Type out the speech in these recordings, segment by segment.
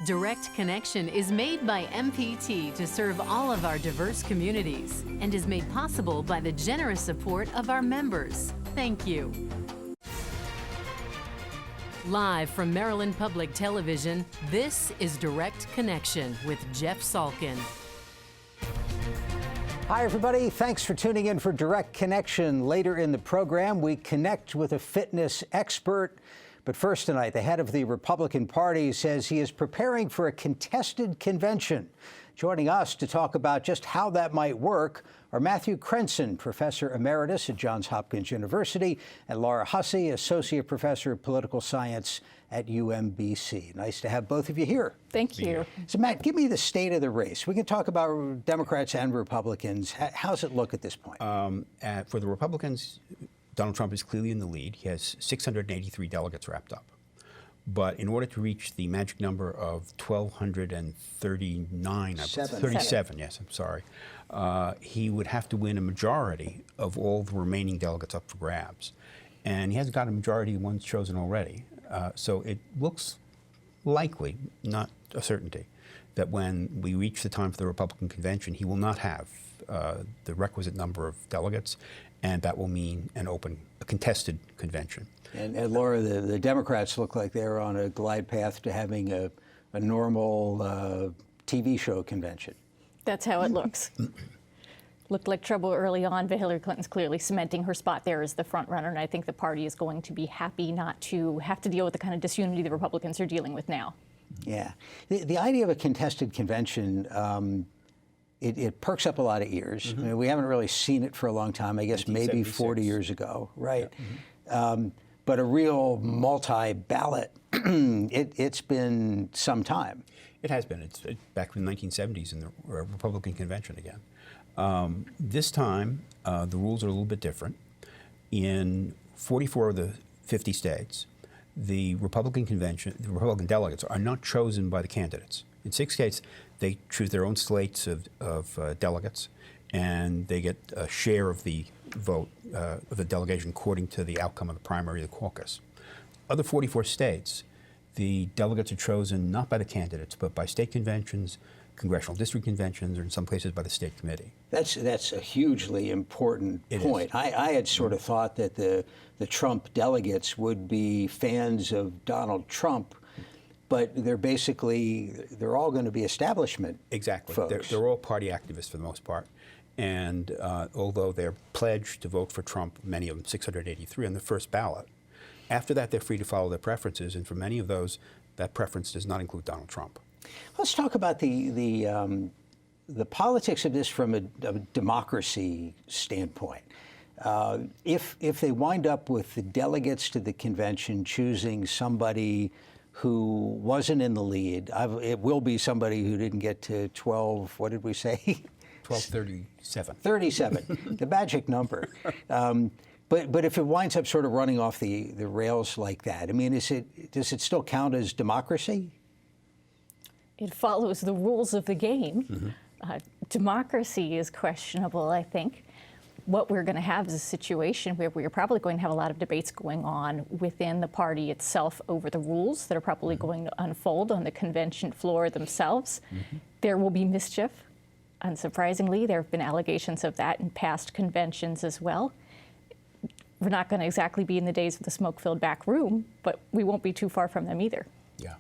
Direct Connection is made by MPT to serve all of our diverse communities and is made possible by the generous support of our members. Thank you. Live from Maryland Public Television, this is Direct Connection with Jeff Salkin. Hi, everybody. Thanks for tuning in for Direct Connection. Later in the program, we connect with a fitness expert. But first tonight, the head of the Republican Party says he is preparing for a contested convention. Joining us to talk about just how that might work are Matthew Crenson, Professor Emeritus at Johns Hopkins University, and Laura Hussey, Associate Professor of Political Science at UMBC. Nice to have both of you here. Thank you. So, Matt, give me the state of the race. We can talk about Democrats and Republicans. How's it look at this point? For the Republicans, Donald Trump is clearly in the lead. He has 683 delegates wrapped up. But in order to reach the magic number of 1,239, 37, yes, I'm sorry, he would have to win a majority of all the remaining delegates up for grabs. And he hasn't got a majority of ones chosen already. So it looks likely, not a certainty, that when we reach the time for the Republican convention, he will not have the requisite number of delegates, and that will mean a contested convention. And Laura, the Democrats look like they're on a glide path to having a normal TV show convention. That's how it looks. Looked like trouble early on, but Hillary Clinton's clearly cementing her spot there as the front runner, and I think the party is going to be happy not to have to deal with the kind of disunity the Republicans are dealing with now. Yeah. The idea of a contested convention, it perks up a lot of ears. Mm-hmm. I mean, we haven't really seen it for a long time, I guess maybe 40 years ago, right? Yeah. Mm-hmm. But a real multi-ballot, it's been some time. It has been. It's back in the 1970s in the Republican convention again. This time, the rules are a little bit different. In 44 of the 50 states, the Republican delegates are not chosen by the candidates. In 6 states, they choose their own slates of delegates, and they get a share of the vote of the delegation according to the outcome of the primary or the caucus. Other 44 states, the delegates are chosen not by the candidates, but by state conventions, congressional district conventions, or in some places by the state committee. That's a hugely important point. I had sort of thought that the Trump delegates would be fans of Donald Trump, but they're all going to be establishment Exactly. folks. They're all party activists for the most part. And although they're pledged to vote for Trump, many of them, 683 on the first ballot, after that they're free to follow their preferences, and for many of those, that preference does not include Donald Trump. Let's talk about the politics of this from a democracy standpoint. If they wind up with the delegates to the convention choosing somebody who wasn't in the lead, it will be somebody who didn't get to 12, what did we say? 1237. 37, the magic number. But if it winds up sort of running off the rails like that, I mean, does it still count as democracy? It follows the rules of the game. Mm-hmm. Democracy is questionable, I think. What we're going to have is a situation where we're probably going to have a lot of debates going on within the party itself over the rules that are probably mm-hmm. going to unfold on the convention floor themselves. Mm-hmm. There will be mischief. Unsurprisingly, there have been allegations of that in past conventions as well. We're not going to exactly be in the days of the smoke-filled back room, but we won't be too far from them either. Yeah.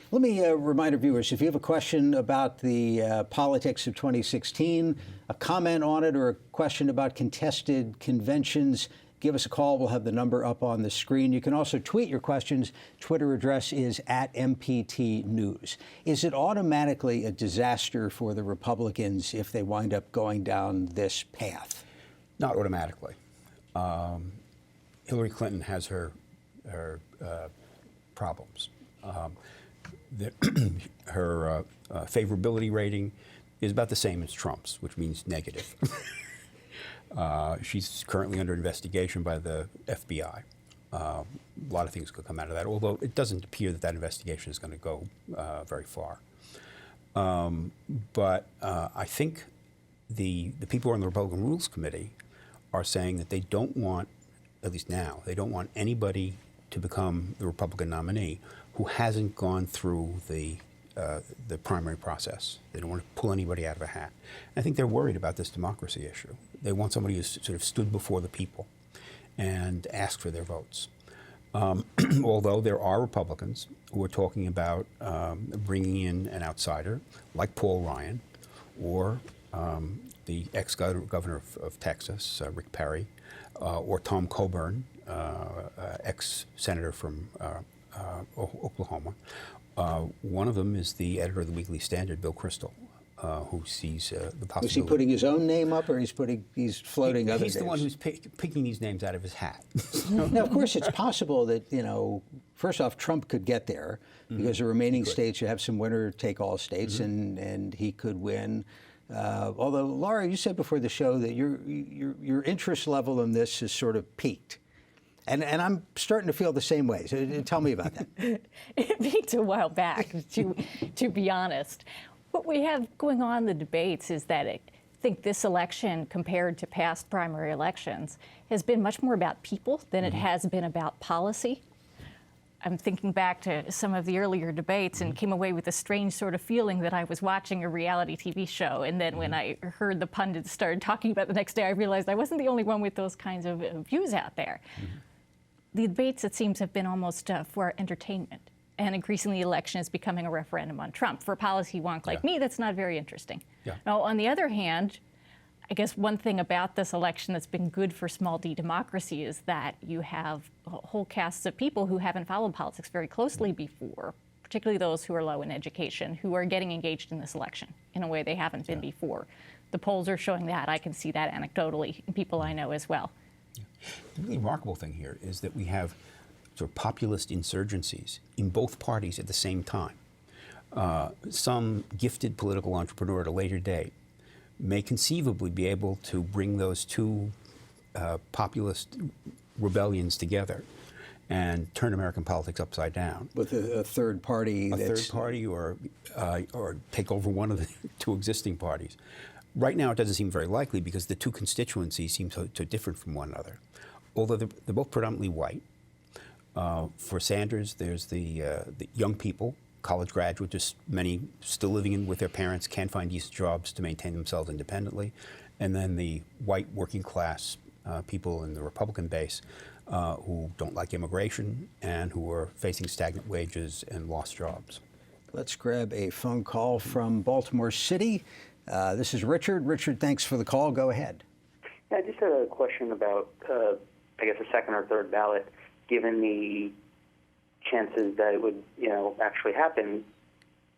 Let me remind our viewers, if you have a question about the politics of 2016, a comment on it, or a question about contested conventions, give us a call. We'll have the number up on the screen. You can also tweet your questions. Twitter address is @MPTNews. Is it automatically a disaster for the Republicans if they wind up going down this path? Not automatically. Hillary Clinton has her problems. Her favorability rating is about the same as Trump's, which means negative. She's currently under investigation by the FBI. A lot of things could come out of that, although it doesn't appear that investigation is going to go very far. But I think the people who are on the Republican Rules Committee are saying that they don't want, at least now, they don't want anybody to become the Republican nominee who hasn't gone through the the primary process. They don't want to pull anybody out of a hat. And I think they're worried about this democracy issue. They want somebody who's sort of stood before the people and asked for their votes. Although there are Republicans who are talking about bringing in an outsider like Paul Ryan or the ex-governor of Texas, Rick Perry, or Tom Coburn, ex-senator from Oklahoma. One of them is the editor of the Weekly Standard, Bill Kristol, who sees the possibility. Was he putting his own name up, or he's floating other names? He's the one who's picking these names out of his hat. Now, of course, it's possible that, first off, Trump could get there because the remaining states, you have some winner-take-all states, and he could win. Although, Laura, you said before the show that your interest level in this has sort of peaked. And I'm starting to feel the same way. So tell me about that. It peaked a while back, to be honest. What we have going on in the debates is that I think this election, compared to past primary elections, has been much more about people than it has been about policy. I'm thinking back to some of the earlier debates and came away with a strange sort of feeling that I was watching a reality TV show. And then when I heard the pundits started talking about it the next day, I realized I wasn't the only one with those kinds of views out there. The debates, it seems, have been almost for entertainment. And increasingly, the election is becoming a referendum on Trump. For a policy wonk like me, that's not very interesting. Now, on the other hand, I guess one thing about this election that's been good for small d democracy is that you have whole casts of people who haven't followed politics very closely before, particularly those who are low in education, who are getting engaged in this election in a way they haven't been before. The polls are showing that. I can see that anecdotally in people I know as well. The really remarkable thing here is that we have sort of populist insurgencies in both parties at the same time. Some gifted political entrepreneur at a later date may conceivably be able to bring those two populist rebellions together and turn American politics upside down. With a third party. Or take over one of the two existing parties. Right now, it doesn't seem very likely because the two constituencies seem so different from one another. Although they're both predominantly white. For Sanders, there's the young people, college graduates, many still living with their parents, can't find decent jobs to maintain themselves independently. And then the white working class people in the Republican base who don't like immigration and who are facing stagnant wages and lost jobs. Let's grab a phone call from Baltimore City. This is Richard. Richard, thanks for the call. Go ahead. Yeah, I just had a question about, I guess, a second or third ballot. Given the chances that it would, actually happen,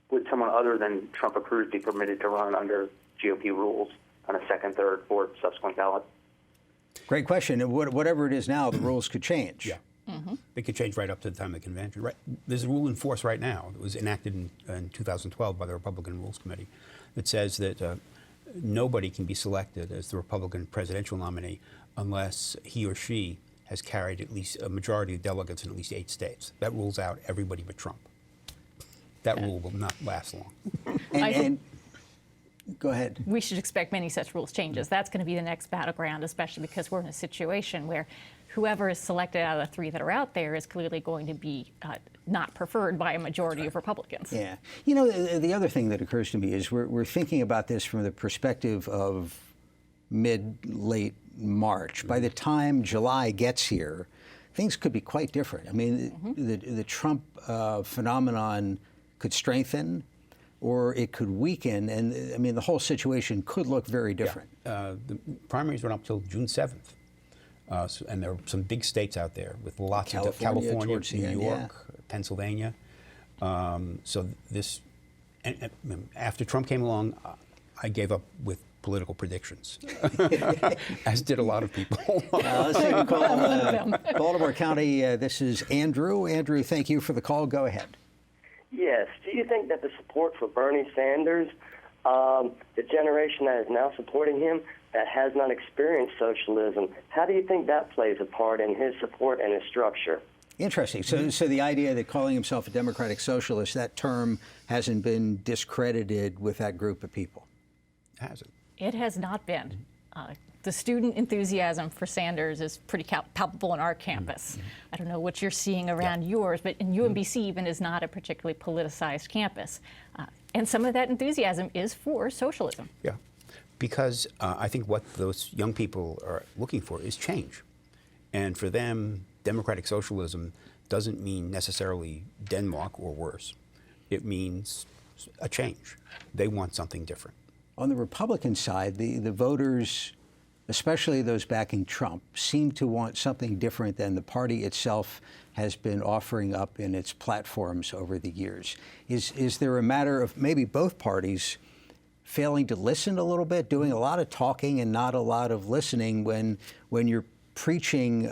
would someone other than Trump or Cruz be permitted to run under GOP rules on a second, third, fourth, subsequent ballot? Great question. And whatever it is now, the rules could change. Yeah. They could change right up to the time of the convention. Right. There's a rule in force right now that was enacted in 2012 by the Republican Rules Committee that says that nobody can be selected as the Republican presidential nominee unless he or she has carried at least a majority of delegates in at least 8 states. That rules out everybody but Trump. That rule will not last long. And go ahead. We should expect many such rules changes. That's going to be the next battleground, especially because we're in a situation where whoever is selected out of the 3 that are out there is clearly going to be not preferred by a majority of Republicans. Yeah. The other thing that occurs to me is we're thinking about this from the perspective of mid-late March. By the time July gets here, things could be quite different. I mean, the Trump phenomenon could strengthen or it could weaken, and I mean, the whole situation could look very different. The primaries run up till June 7th. And there are some big states out there with lots of California, New York, Pennsylvania. So this, and after Trump came along, I gave up with political predictions, as did a lot of people. Let's take a call. Baltimore County, this is Andrew. Andrew, thank you for the call. Go ahead. Yes. Do you think that the support for Bernie Sanders, the generation that is now supporting him, that has not experienced socialism, how do you think that plays a part in his support and his structure? Interesting. So the idea that calling himself a democratic socialist, that term hasn't been discredited with that group of people? Has it? It has not been. the student enthusiasm for Sanders is pretty palpable on our campus. I don't know what you're seeing around yours, but in UMBC even is not a particularly politicized campus. And some of that enthusiasm is for socialism. Yeah, because I think what those young people are looking for is change. And for them, democratic socialism doesn't mean necessarily Denmark or worse. It means a change. They want something different. On the Republican side, the voters, especially those backing Trump, seem to want something different than the party itself has been offering up in its platforms over the years. Is there a matter of maybe both parties failing to listen a little bit, doing a lot of talking and not a lot of listening when you're preaching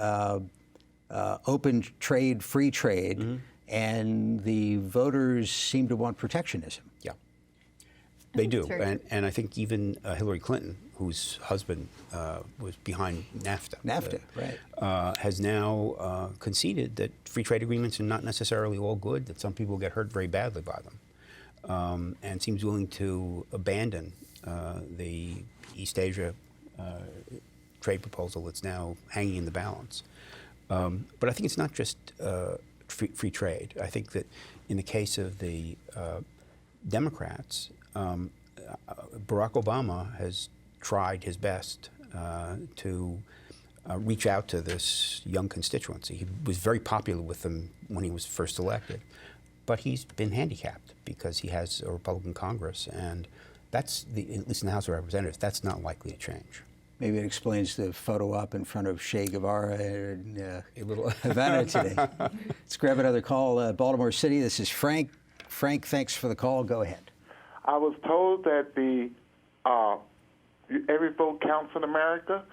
open trade, free trade, and the voters seem to want protectionism? Yeah, they do. And I think even Hillary Clinton, whose husband was behind NAFTA, right, has now conceded that free trade agreements are not necessarily all good, that some people get hurt very badly by them, and seems willing to abandon the East Asia trade proposal that's now hanging in the balance. But I think it's not just free trade. I think that in the case of the Democrats, Barack Obama has tried his best to reach out to this young constituency. He was very popular with them when he was first elected, but he's been handicapped because he has a Republican Congress, and that's, at least in the House of Representatives, that's not likely to change. Maybe it explains the photo op in front of Che Guevara in Havana today. Let's grab another call. Baltimore City, this is Frank. Frank, thanks for the call. Go ahead. I was told that every vote counts in America,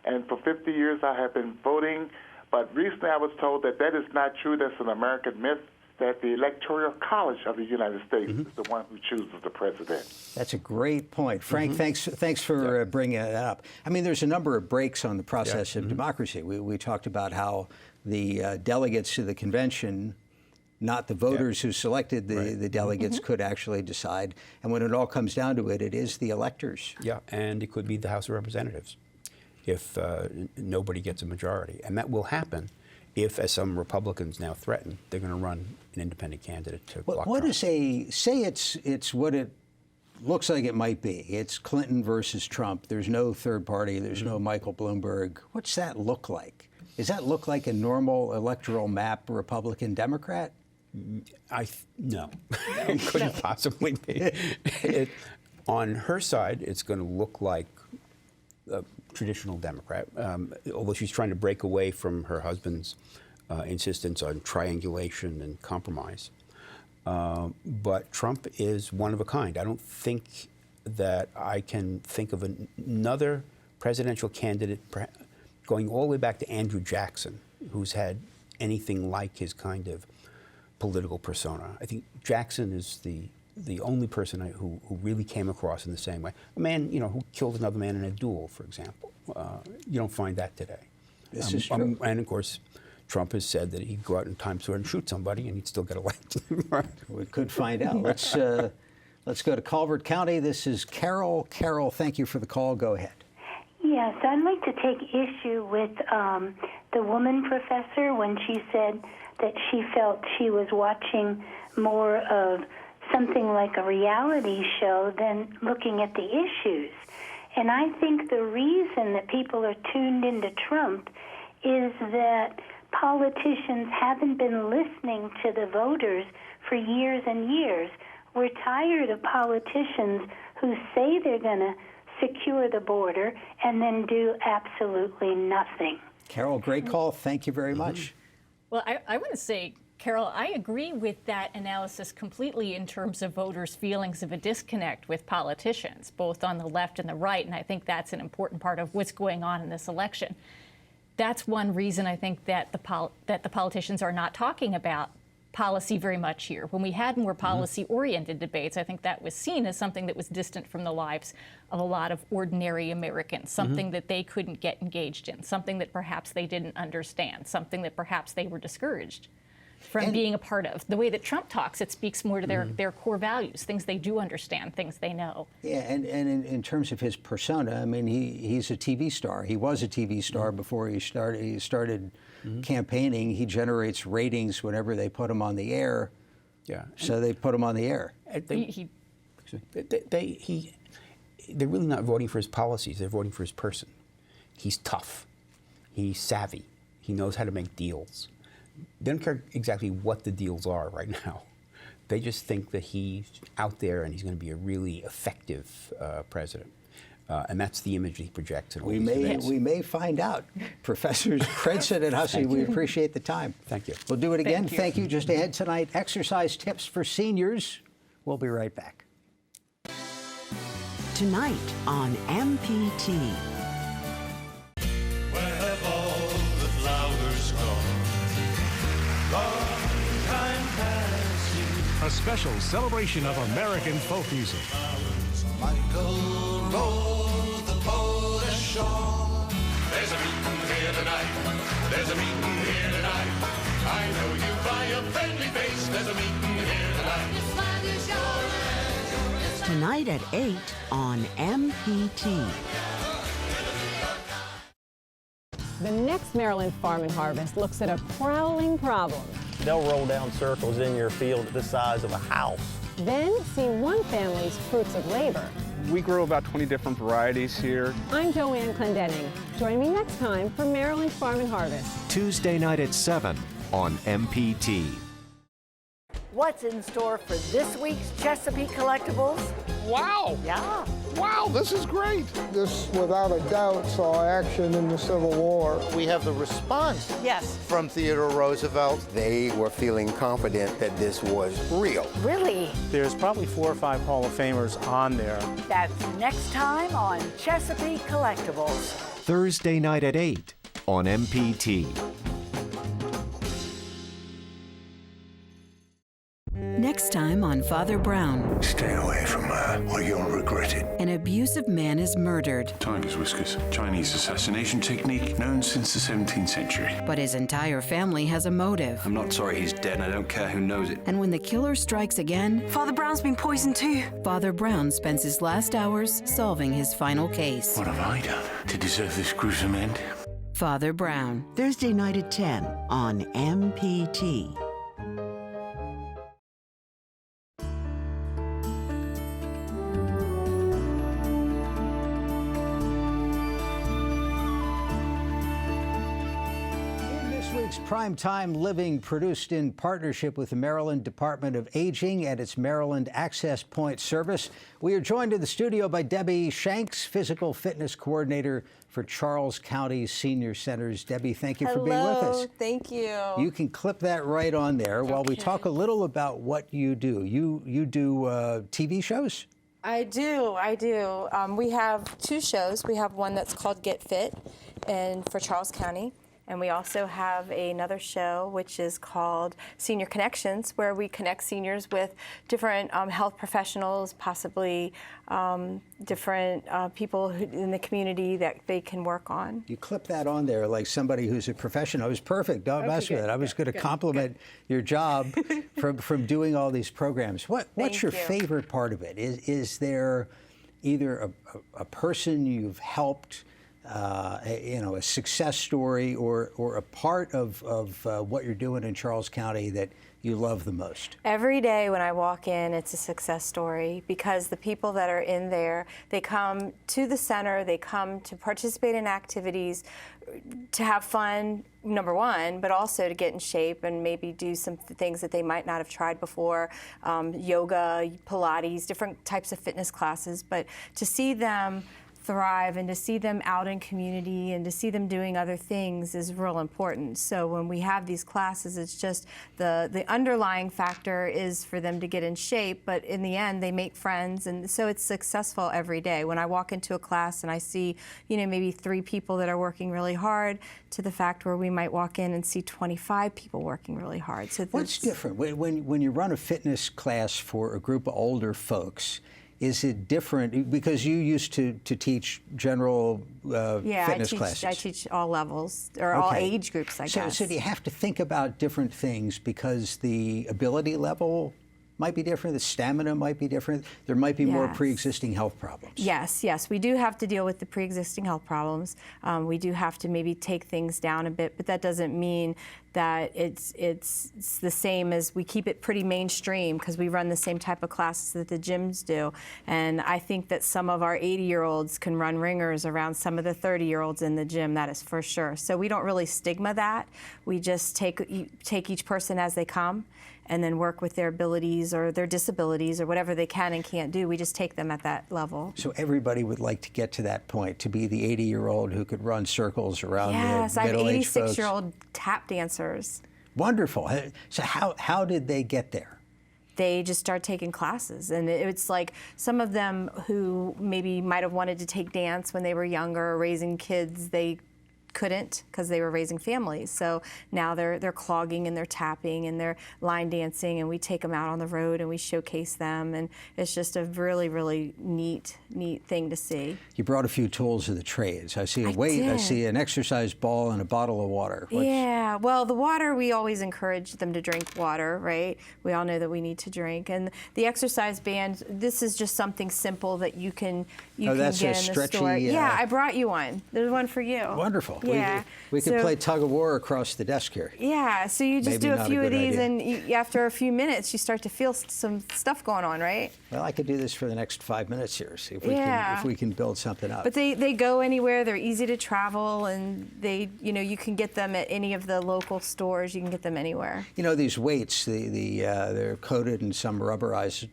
and for 50 years I have been voting, but recently I was told that that is not true. That's an American myth, that the Electoral College of the United States is the one who chooses the president. That's a great point. Frank, thanks for bringing that up. I mean, there's a number of breaks on the process of democracy. We talked about how the delegates to the convention, not the voters who selected the delegates, could actually decide. And when it all comes down to it, it is the electors. Yeah, and it could be the House of Representatives if nobody gets a majority. And that will happen if, as some Republicans now threaten, they're going to run an independent candidate to block What Trump. is say it's what it looks like it might be. It's Clinton versus Trump. There's no third party. There's no Michael Bloomberg. What's that look like? Does that look like a normal electoral map Republican-Democrat? No, it couldn't possibly be. On her side, it's going to look like a traditional Democrat, although she's trying to break away from her husband's insistence on triangulation and compromise. But Trump is one of a kind. I don't think that I can think of another presidential candidate going all the way back to Andrew Jackson, who's had anything like his kind of political persona. I think Jackson is the only person who really came across in the same way. A man, who killed another man in a duel, for example. You don't find that today. This is true. And of course, Trump has said that he'd go out in Times Square and shoot somebody, and he'd still get elected. We could find out. Let's go to Calvert County. This is Carol. Carol, thank you for the call. Go ahead. Yes, I'd like to take issue with the woman professor when she said that she felt she was watching more of something like a reality show than looking at the issues. And I think the reason that people are tuned into Trump is that politicians haven't been listening to the voters for years and years. We're tired of politicians who say they're going to secure the border and then do absolutely nothing. Carol, great call. Thank you very much. Well, I want to say, Carol, I agree with that analysis completely in terms of voters' feelings of a disconnect with politicians, both on the left and the right, and I think that's an important part of what's going on in this election. That's one reason I think that the politicians are not talking about policy very much here. When we had more policy-oriented debates, I think that was seen as something that was distant from the lives of a lot of ordinary Americans, something that they couldn't get engaged in, something that perhaps they didn't understand, something that perhaps they were discouraged from being a part of. The way that Trump talks, it speaks more to their core values, things they do understand, things they know. Yeah, and in terms of his persona, I mean, he's a TV star. He was a TV star before he started campaigning. He generates ratings whenever they put him on the air. Yeah. So they put him on the air. They're really not voting for his policies. They're voting for his person. He's tough. He's savvy. He knows how to make deals. They don't care exactly what the deals are right now. They just think that he's out there and he's going to be a really effective president. And that's the image he projects. We may find out. Professors Credson and Hussey, we appreciate the time. Thank you. We'll do it again. Thank you. Just ahead tonight, exercise tips for seniors. We'll be right back. Tonight on MPT. Where have all the flowers gone? Long time passing. A special celebration of American folk music. Michael rolled the boat ashore. There's a meeting here tonight. There's a meeting here tonight. I know you by a friendly face. There's a meeting here tonight. This land is yours. Tonight at 8 on MPT. The next Maryland Farm and Harvest looks at a prowling problem. They'll roll down circles in your field the size of a house. Then see one family's fruits of labor. We grow about 20 different varieties here. I'm Joanne Clendenning. Join me next time for Maryland Farm and Harvest. Tuesday night at 7 on MPT. What's in store for this week's Chesapeake Collectibles? Wow! Yeah. Wow, this is great. This, without a doubt, saw action in the Civil War. We have the response yes. from Theodore Roosevelt. They were feeling confident that this was real. Really? There's probably 4 or 5 Hall of Famers on there. That's next time on Chesapeake Collectibles. Thursday night at 8 on MPT. Next time on Father Brown. Stay away from her or you'll regret it. An abusive man is murdered. Tiger's whiskers, Chinese assassination technique known since the 17th century. But his entire family has a motive. I'm not sorry he's dead and I don't care who knows it. And when the killer strikes again, Father Brown's been poisoned too. Father Brown spends his last hours solving his final case. What have I done to deserve this gruesome end? Father Brown. Thursday night at 10 on MPT. Primetime Living, produced in partnership with the Maryland Department of Aging and its Maryland Access Point service. We are joined in the studio by Debbie Shanks, Physical Fitness Coordinator for Charles County Senior Centers. Debbie, thank you for being with us. Thank you. You can clip that right on there while we talk a little about what you do. You do TV shows? I do. We have 2 shows. We have one that's called Get Fit for Charles County. And we also have another show which is called Senior Connections, where we connect seniors with different health professionals, possibly different people in the community that they can work on. You clip that on there like somebody who's a professional. It was perfect. Don't mess with it. I was going to compliment your job from doing all these programs. What's your favorite part of it? Is there either a person you've helped, a success story, or a part of what you're doing in Charles County that you love the most? Every day when I walk in, it's a success story, because the people that are in there, they come to the center, they come to participate in activities, to have fun, number one, but also to get in shape and maybe do some things that they might not have tried before, yoga, Pilates, different types of fitness classes. But to see them thrive and to see them out in community and to see them doing other things is real important. So when we have these classes, it's just the underlying factor is for them to get in shape, but in the end they make friends, and so it's successful every day. When I walk into a class and I see, maybe 3 people that are working really hard, to the fact where we might walk in and see 25 people working really hard. So what's different when you run a fitness class for a group of older folks? Is it different? Because you used to teach general fitness classes. I teach all levels, or all age groups, I guess. So do you have to think about different things because the ability level might be different, the stamina might be different, there might be more pre-existing health problems? Yes, we do have to deal with the pre-existing health problems. We do have to maybe take things down a bit, but that doesn't mean that it's the same as we keep it pretty mainstream because we run the same type of classes that the gyms do. And I think that some of our 80-year-olds can run ringers around some of the 30-year-olds in the gym, that is for sure. So we don't really stigma that. We just take each person as they come and then work with their abilities or their disabilities or whatever they can and can't do. We just take them at that level. So everybody would like to get to that point, to be the 80-year-old who could run circles around the middle-aged folks. Yes, I have 86-year-old tap dancers. Wonderful. So how did they get there? They just start taking classes, and it's like some of them who maybe might have wanted to take dance when they were younger or raising kids, they couldn't because they were raising families. So now they're clogging and they're tapping and they're line dancing, and we take them out on the road and we showcase them, and it's just a really, really neat thing to see. You brought a few tools of the trades. I see a weight, I see an exercise ball, and a bottle of water. Yeah, well, the water, we always encourage them to drink water, right? We all know that we need to drink. And the exercise band, this is just something simple that you can get in the store. Yeah, I brought you one. There's one for you. Wonderful. Yeah. We could play tug of war across the desk here. Yeah, so you just do a few of these, idea. and after a few minutes, you start to feel some stuff going on, right? Well, I could do this for the next 5 minutes here, see if we can build something up. But they go anywhere. They're easy to travel, and you can get them at any of the local stores. You can get them anywhere. You know, these weights, they're coated in some rubberized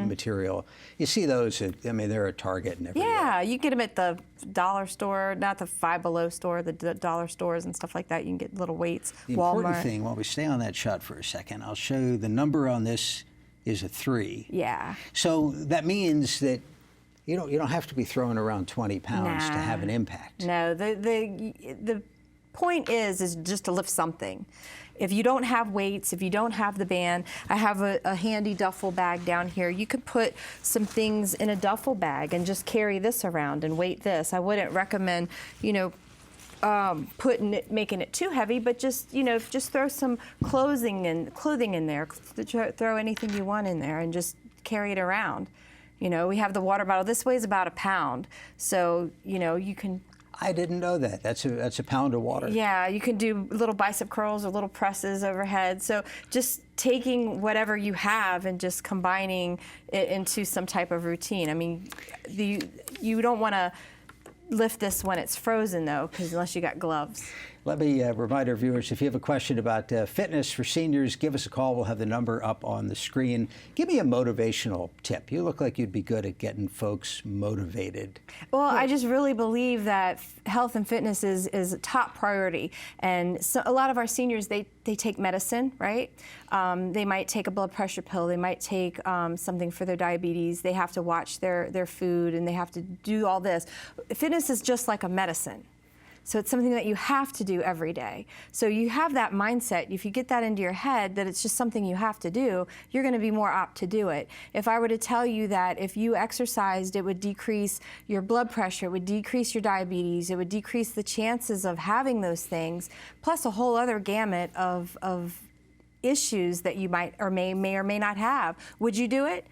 material. You see those they're at Target and everywhere. Yeah, you get them at the dollar store, not the Five Below store, the dollar stores and stuff like that. You can get little weights. The Walmart. important thing, while we stay on that shot for a second, I'll show you the number on this is a 3. Yeah. So that means that you don't have to be throwing around 20 pounds to have an impact. No, the point is just to lift something. If you don't have weights, if you don't have the band, I have a handy duffel bag down here. You could put some things in a duffel bag and just carry this around and weight this. I wouldn't recommend, making it too heavy, but just throw some clothing in there. Throw anything you want in there and just carry it around. We have the water bottle. This weighs about 1 pound, so you can. I didn't know that. That's a pound of water. Yeah, you can do little bicep curls or little presses overhead. So just taking whatever you have and just combining it into some type of routine. I mean, you don't want to lift this when it's frozen, though, because unless you got gloves. Let me remind our viewers, if you have a question about fitness for seniors, give us a call. We'll have the number up on the screen. Give me a motivational tip. You look like you'd be good at getting folks motivated. Well, I just really believe that health and fitness is a top priority. And so a lot of our seniors, they take medicine, right? They might take a blood pressure pill. They might take something for their diabetes. They have to watch their food, and they have to do all this. Fitness is just like a medicine. So it's something that you have to do every day. So you have that mindset. If you get that into your head that it's just something you have to do, you're going to be more apt to do it. If I were to tell you that if you exercised, it would decrease your blood pressure, it would decrease your diabetes, it would decrease the chances of having those things, plus a whole other gamut of issues that you might or may or may not have, would you do it?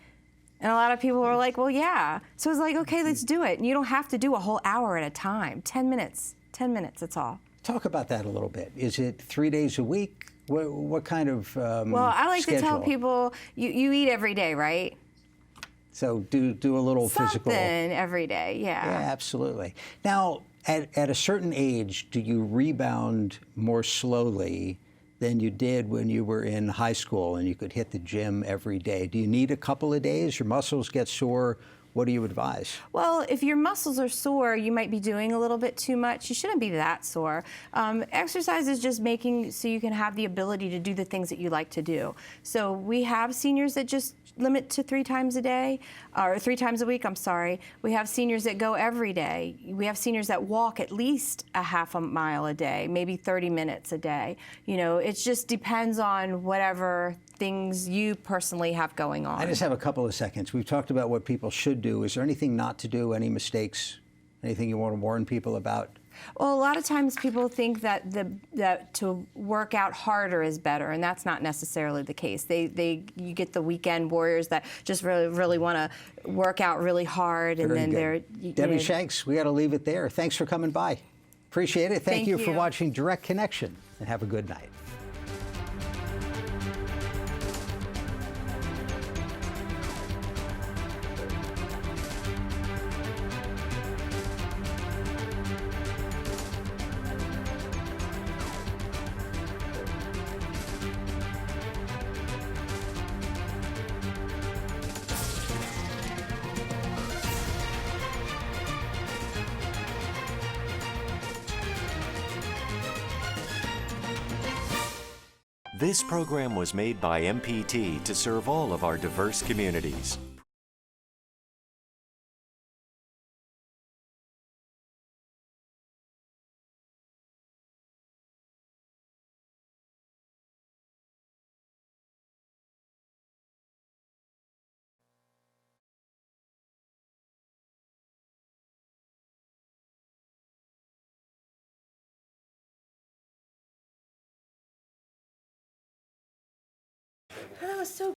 And a lot of people were like, well, yeah. So it's like, okay, let's do it. And you don't have to do a whole hour at a time. 10 minutes. 10 minutes, that's all. Talk about that a little bit. Is it 3 days a week? What kind of Well, I like schedule? to tell people, you eat every day, right? So do a little physical. Something every day, yeah. Yeah, absolutely. Now, at a certain age, do you rebound more slowly than you did when you were in high school and you could hit the gym every day? Do you need a couple of days? Your muscles get sore? What do you advise? Well, if your muscles are sore, you might be doing a little bit too much. You shouldn't be that sore. Exercise is just making so you can have the ability to do the things that you like to do. So we have seniors that just limit to 3 times a day, or 3 times a week, I'm sorry. We have seniors that go every day. We have seniors that walk at least a half a mile a day, maybe 30 minutes a day. It just depends on whatever things you personally have going on. I just have a couple of seconds. We've talked about what people should do. Is there anything not to do, any mistakes, anything you want to warn people about? Well, a lot of times people think that that to work out harder is better, and that's not necessarily the case. You get the weekend warriors that just really want to work out really hard, and then they're Debbie Shanks, we got to leave it there. Thanks for coming by. Appreciate it. Thank you for watching Direct Connection, and have a good night. This program was made by MPT to serve all of our diverse communities. That was so